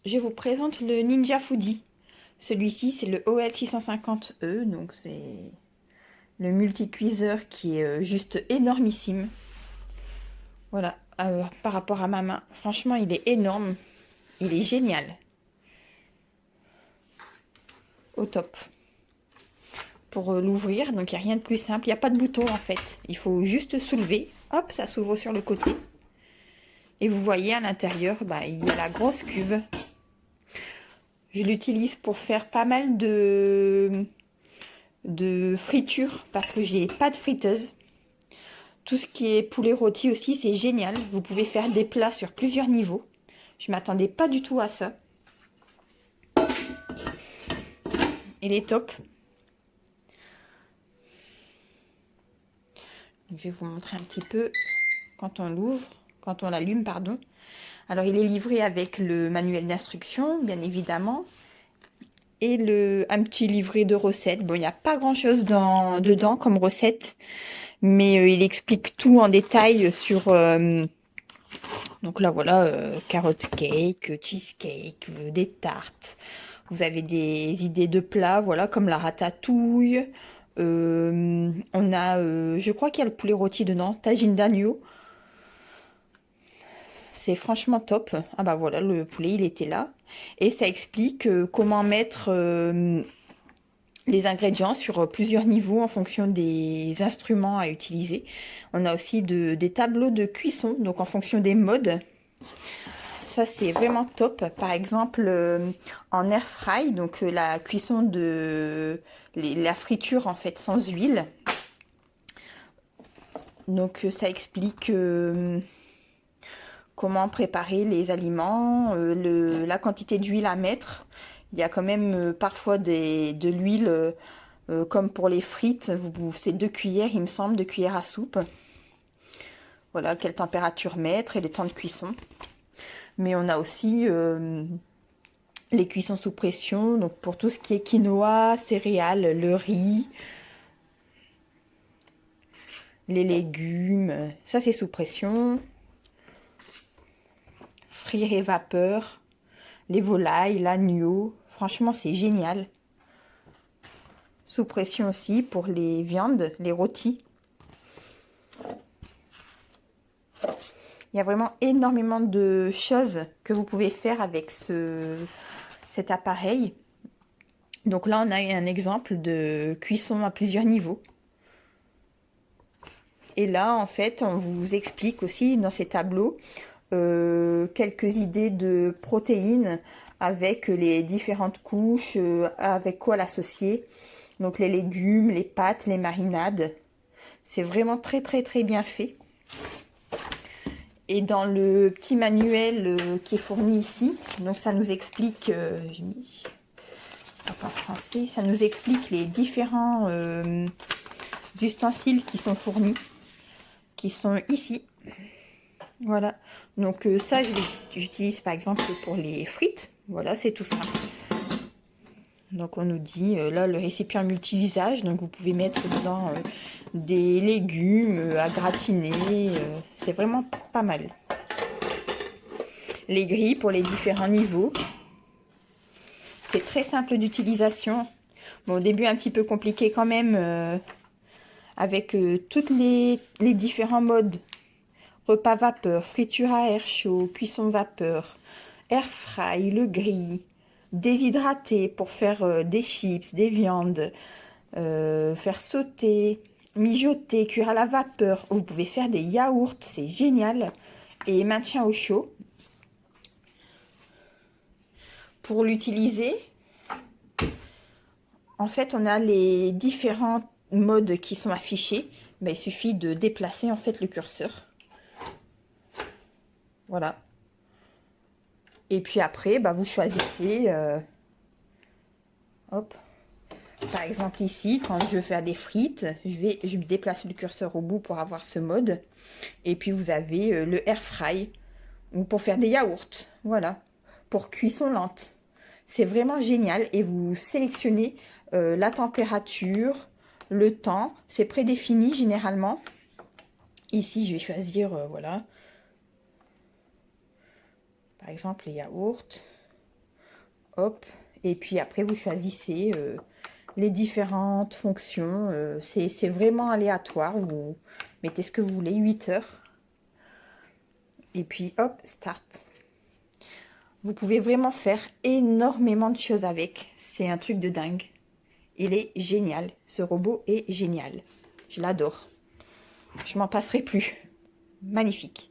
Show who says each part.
Speaker 1: Je vous présente le Ninja Foodi. Celui-ci, c'est le OL650E, donc c'est le multi-cuiseur qui est juste énormissime. Voilà, par rapport à ma main, franchement, il est énorme. Il est génial. Au top. Pour l'ouvrir, donc il n'y a rien de plus simple. Il n'y a pas de bouton en fait. Il faut juste soulever. Hop, ça s'ouvre sur le côté. Et vous voyez à l'intérieur, bah, il y a la grosse cuve. Je l'utilise pour faire pas mal de friture parce que j'ai pas de friteuse. Tout ce qui est poulet rôti aussi, c'est génial. Vous pouvez faire des plats sur plusieurs niveaux. Je m'attendais pas du tout à ça. Il est top. Je vais vous montrer un petit peu quand on l'ouvre, quand on l'allume, pardon. Alors, il est livré avec le manuel d'instruction, bien évidemment, et un petit livret de recettes. Bon, il n'y a pas grand-chose dedans comme recette, mais il explique tout en détail sur... donc là, voilà, carotte cake, cheesecake, des tartes. Vous avez des idées de plats, voilà, comme la ratatouille. On a, je crois qu'il y a le poulet rôti dedans, tagine d'agneau. C'est franchement top. Ah bah voilà, le poulet, il était là. Et ça explique comment mettre les ingrédients sur plusieurs niveaux en fonction des instruments à utiliser. On a aussi des tableaux de cuisson, donc en fonction des modes. Ça, c'est vraiment top. Par exemple, en air fry, donc la cuisson la friture en fait sans huile. Donc ça explique comment préparer les aliments, la quantité d'huile à mettre. Il y a quand même parfois de l'huile, comme pour les frites, c'est 2 cuillères, il me semble, 2 cuillères à soupe. Voilà, quelle température mettre et les temps de cuisson. Mais on a aussi les cuissons sous pression, donc pour tout ce qui est quinoa, céréales, le riz, les légumes, ça c'est sous pression. Frire et vapeur, les volailles, l'agneau, franchement c'est génial. Sous pression aussi pour les viandes, les rôtis. Il y a vraiment énormément de choses que vous pouvez faire avec cet appareil. Donc là, on a un exemple de cuisson à plusieurs niveaux. Et là, en fait, on vous explique aussi dans ces tableaux quelques idées de protéines avec les différentes couches, avec quoi l'associer. Donc les légumes, les pâtes, les marinades. C'est vraiment très très très bien fait. Et dans le petit manuel qui est fourni ici, donc ça nous explique, j'ai mis en français, ça nous explique les différents ustensiles qui sont fournis, qui sont ici. Voilà, donc ça j'utilise par exemple pour les frites, voilà c'est tout simple. Donc on nous dit, là le récipient multi-usage, donc vous pouvez mettre dedans des légumes à gratiner, c'est vraiment pas mal. Les grilles pour les différents niveaux. C'est très simple d'utilisation. Bon, au début un petit peu compliqué quand même, avec toutes les différents modes. Repas vapeur, friture à air chaud, cuisson vapeur, air fry, le grill, déshydraté pour faire des chips, des viandes, faire sauter, mijoter, cuire à la vapeur. Vous pouvez faire des yaourts, c'est génial. Et maintien au chaud. Pour l'utiliser, en fait, on a les différents modes qui sont affichés. Ben, il suffit de déplacer en fait le curseur. Voilà. Et puis après, bah, vous choisissez. Hop. Par exemple ici, quand je veux faire des frites, je déplace le curseur au bout pour avoir ce mode. Et puis vous avez le air fry, ou pour faire des yaourts. Voilà. Pour cuisson lente. C'est vraiment génial. Et vous sélectionnez la température, le temps. C'est prédéfini généralement. Ici, je vais choisir, voilà. Par exemple, les yaourts. hop. Et puis après, vous choisissez les différentes fonctions. C'est vraiment aléatoire. Vous mettez ce que vous voulez, 8 heures. Et puis hop, start. Vous pouvez vraiment faire énormément de choses avec. C'est un truc de dingue. Il est génial. Ce robot est génial. Je l'adore. Je m'en passerai plus. Magnifique.